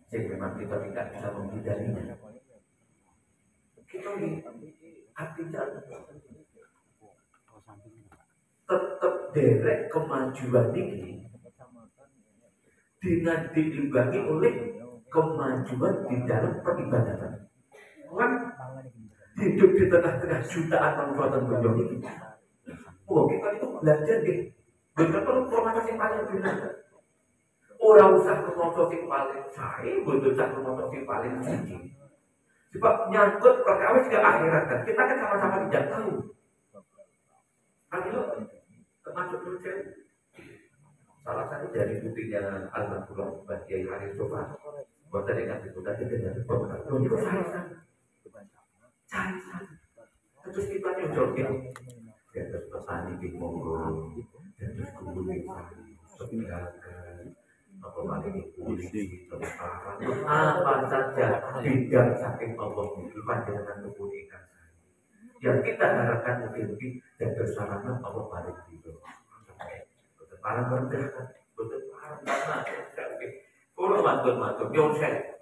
Jadi memang kita tidak bisa menghindarinya. Kita artinya tetap derek kemajuan ini dengan diimbangi oleh kemajuan di dalam peribadatan. Kan hidup di tengah-tengah jutaan manusia dan beliau ini. Oh, kita itu belajar deh. Betul-betul formasi paling benar. Orang usah promosi paling saya, betul usah promosi paling tinggi. Sebab nyangkut perkara juga akhirat kan. Kita kan sama-sama tidak tahu. Kan itu termasuk kerja. Salah satu dari buktinya Al-Maghfurah Mbah Kiai Arif Sofa. Buat tadi kan itu tadi dari pemerintah. Itu cari sana. Terus kita nyusul ya. Ya terus petani di Monggo, terus kemudian pendidikan, apa lagi polisi, tentara, apa saja bidang saking Allah itu panjangan kemudian. Yang kita harapkan lebih dan bersama Allah balik itu. Betul para berkah, betul para mana? Kalau mantul nyonsel,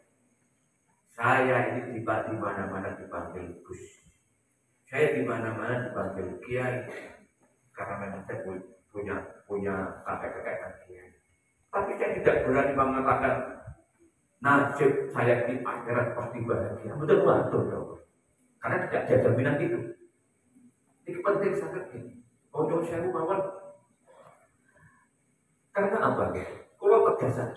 saya ini di mana-mana dipanggil Gus. Saya di mana-mana dipanggil Kiai karena memang saya punya kakek-kakek Kiai. Tapi saya tidak berani mengatakan nasib saya di akhirat pasti bahagia. Betul. Karena tidak ada jaminan itu. Ini penting sangat ini. Untuk saya mawon. Karena apa? Kalau tegasan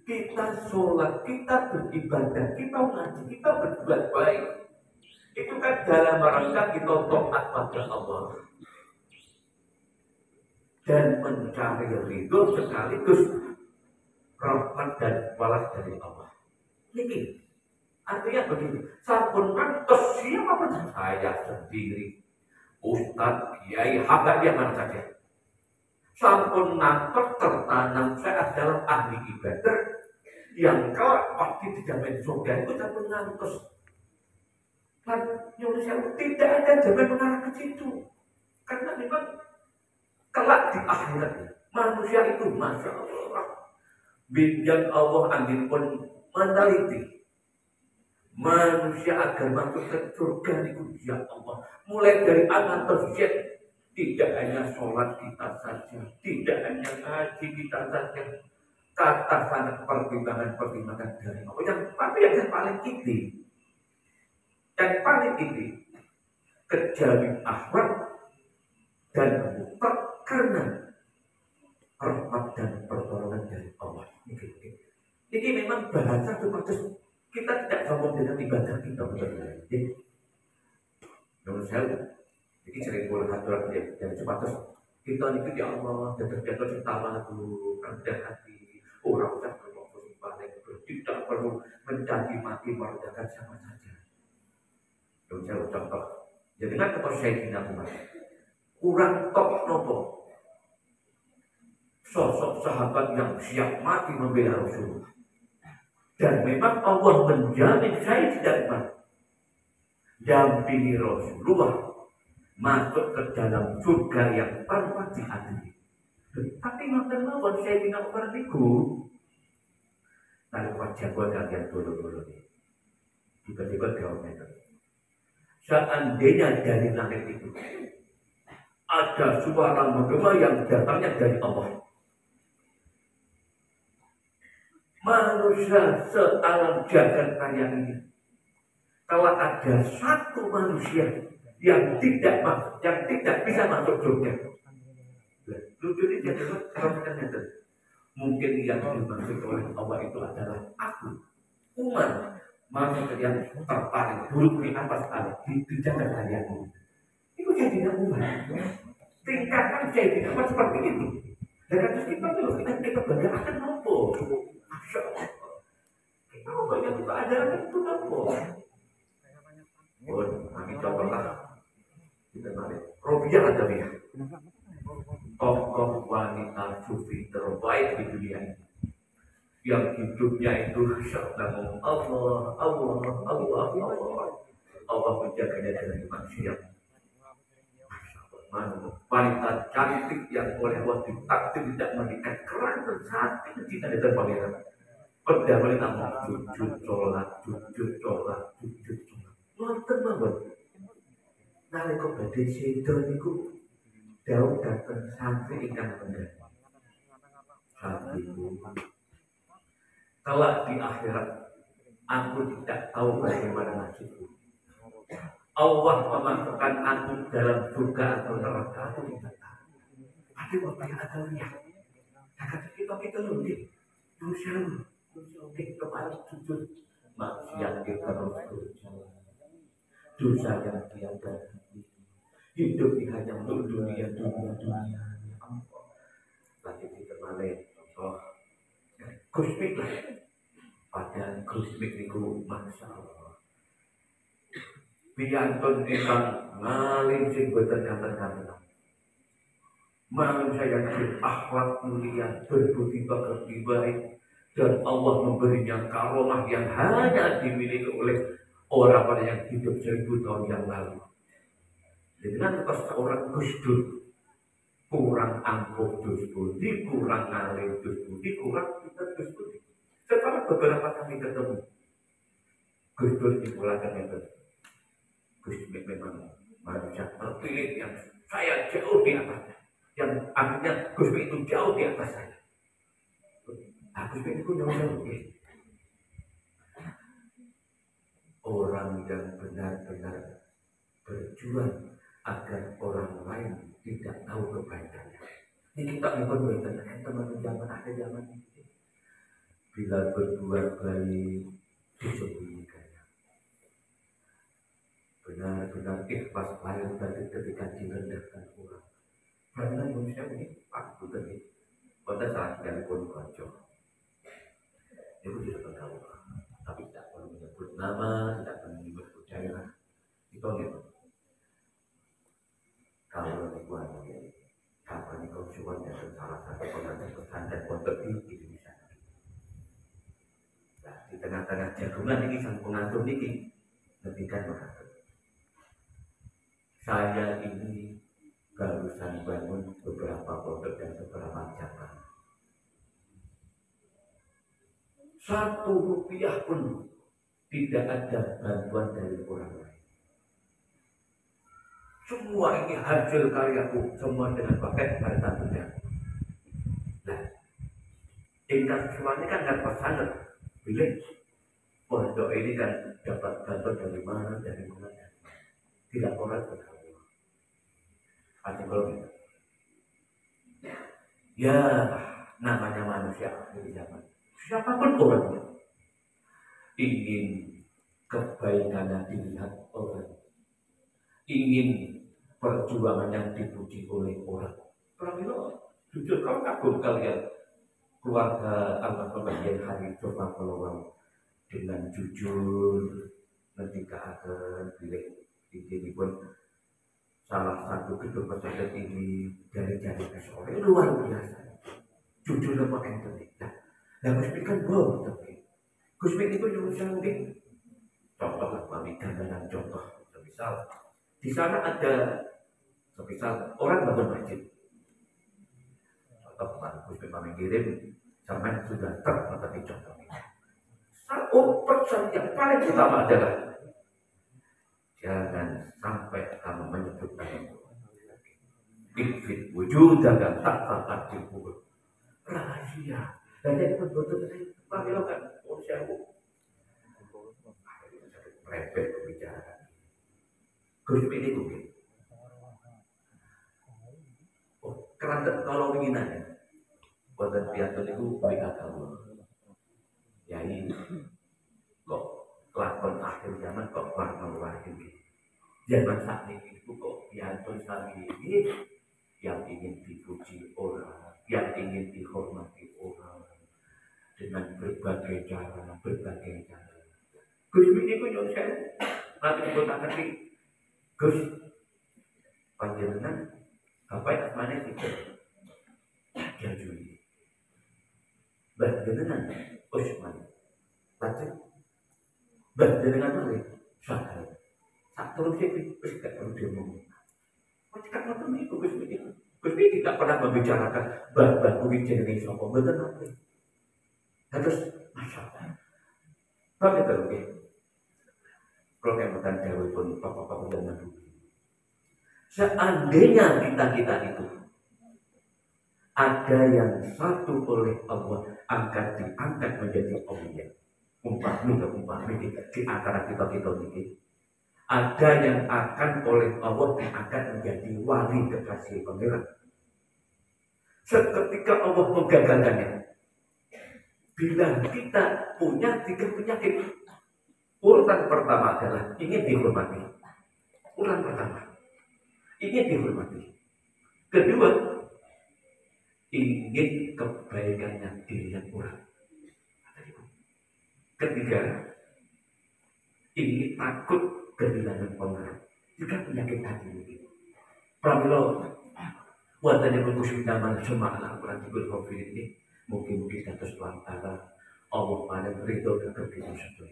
kita sholat, kita beribadah, kita ngaji, kita berbuat baik. Itu kan dalam rangka kita taat pada Allah dan mencari ridho sekaligus rahmat dan balas dari Allah. Ini artinya begini, sampun mantos siapapun saya sendiri, Ustadz, Kiai, hamba dia mana saja. Sampun nantos tertanam saya adalah ahli ibadah yang kelak pasti dijamin surga itu sampun nantos. Dan Indonesia tidak ada jamin mengarah ke situ. Karena memang kelak di akhirat manusia itu masya Allah binjang Allah angin pun meneliti manusia agar masuk ke surga itu ya Allah. Mulai dari anak tersiap tidak hanya sholat kita saja, tidak hanya ngaji kita saja, kata sangat pertimbangan dari Allah. Yang paling inti, kejamin akhlak dan mutlak karena rahmat dan pertolongan dari Allah. Ini memang bahasa seperti kita tidak sombong dengan ibadah kita betul-betul. Menurut saya, ini sering boleh haturan yang sebatas kita itu ya Allah jatuh cinta lagu rendah hati orang usah berfokus balik tidak perlu mencaci maki merendahkan sama saja. Menurut saya contoh. Jadi kan kepada Sayyidina Umar kurang top nopo sosok sahabat yang siap mati membela Rasulullah. Dan memang Allah menjamin saya tidak mati. Dampingi Rasulullah masuk ke dalam surga yang tanpa diadili. Tapi nonton mawon Sayyidina Umar niku. Lalu wajah kalian dulu nih. Tiba-tiba jawab itu. Seandainya dari langit itu ada suara menggema yang datangnya dari Allah. Manusia sealam jagat raya ini, kalau ada satu manusia yang tidak bisa masuk surga, lucunya jadi terus mungkin yang dimaksud oleh Allah itu adalah aku, Umar, manusia yang terpaling buruk di atas alam di jagat raya ini. Itu jadi Umar. Tingkatkan jadi Umar seperti itu. Dan terus kita banggakan nopo. Masya Allah. Kita banyak itu ajaran itu nopo. Kami cobalah kita balik. Robiah Adawiyah, tokoh wanita sufi terbaik di dunia ini, yang hidupnya itu syarabung Allah menjaganya dari manusia. Wanita cantik yang oleh Allah ditakdir tidak menikah keran dan cantik tidak ada pangeran. Pendamel namun jujur sholat, jujur sholat, jujur sholat. Ngoten mawon. Nalika badhe sedo niku Daud datang santri ingkang bener. Santriku, kelak di akhirat aku tidak tahu bagaimana nasibku. Allah memasukkan aku dalam surga atau neraka, aku tidak tahu. Tapi waktu yang ada lihat, kata kita lebih dosa, kemarin sujud maksiat kita terus berjalan. Dosa yang tiada hidup hanya untuk dunia. Lagi kita balik, oh, kusmik lah. Padahal kusmik itu masya Allah. Biyantun ingkang ngalim sing boten kanten-kanten. Manusia yang berakhlak mulia, berbudi pekerti baik, dan Allah memberinya karomah yang hanya dimiliki oleh orang-orang yang hidup 1000 tahun yang lalu. Dengan seorang Gus Dur kurang angkuh dus budi, kurang ngalim dus budi, kurang pintar dus budi. Setelah beberapa kali ketemu, Gus Dur dimulakan itu. Gus Dur memang manusia terpilih yang saya jauh di atasnya. Yang artinya Gus Dur itu jauh di atas saya. Gus Dur itu jauh. Orang yang benar-benar berjuang agar orang lain tidak tahu kebaikannya. Ini kita bukan teman-teman zaman akhir zaman ini. Bila berbuat baik disembunyikannya. Benar-benar ikhlas lahir dari ketika direndahkan orang. Karena manusia ini waktu tadi pada saat yang pun kacau. Itu tidak tahu. Tapi tidak perlu menyebut nama, tidak perlu menyebut daerah. Itu gitu. Kalau dibuat kapan konsumen dan salah satu pengajar pesantren pondok di Indonesia. Nah, di tengah-tengah jagungan ini sang pengatur ini ngendikan mengatur. Saya ini barusan bangun beberapa pondok dan beberapa cabang. 1 rupiah pun tidak ada bantuan dari orang lain. Semua ini hasil karyaku, semua dengan pakai harta benda. Nah, tingkat semuanya kan dapat sangat pilih. Pondok ini kan dapat bantuan dari mana. Tidak orang bertahu. Artikel gitu. Ya, namanya manusia di zaman. Siapapun orangnya ingin kebaikannya dilihat orang, ingin perjuangan yang dipuji oleh orang. Orang itu jujur kalau kagum kalian keluarga almarhum Kiai Hari coba peluang dengan jujur ketika akan pilih ini pun salah satu gedung pesantren ini dari jari ke sore luar biasa. Jujur apa yang penting. Nah, Gus Mik kan bohong tapi Gus Mik itu yang mungkin contoh lah kami gambaran contoh. Misal di sana ada semisal orang bangun masjid. Contoh kemarin Gus Mik kami kirim sampai sudah terpatah contoh ini. Pesan yang paling utama adalah jangan sampai kamu menyebut nama Ikfit wujudaka tak dikubur. Rahasia. Dan yang betul-betul kami lakukan. Repet pembicaraan. Gus Mik ini mungkin. Kerana kalau inginannya, buatan piantun itu baik agama. Ya ini kok lakon akhir zaman kok warna-warni ini. Zaman saat ini itu kok piantun saat ini yang ingin dipuji orang, yang ingin dihormati orang dengan berbagai cara. Gus Mik itu yang saya nanti buat ngerti. Gus panjenengan apa yang asmane itu Jajuli panjenengan Usman lajeng panjenengan malih Syahid sak terus iki wis gak perlu diomong. Macam ngoten niku Gus Mik. Gus Mik tidak pernah membicarakan bab kuwi jenenge sapa mboten nate. Terus masalah. Tapi terus kalau yang bukan dewi pun bapak-bapak jangan dulu. Seandainya kita itu ada yang satu oleh Allah akan diangkat menjadi aulia, umpah di antara kita ini, ada yang akan oleh Allah diangkat menjadi wali kekasih pangeran. Seketika Allah menggagalkannya. Bila kita punya 3 penyakit, urutan pertama adalah ingin dihormati. Urutan pertama ingin dihormati. Kedua, ingin kebaikannya dilihat orang. Ketiga, ingin takut kehilangan pengaruh. Jika penyakit hati ini, pramila wonten yang khusus zaman semalam Al-Quran ini mungkin status lantaran Allah pada berita kebenaran.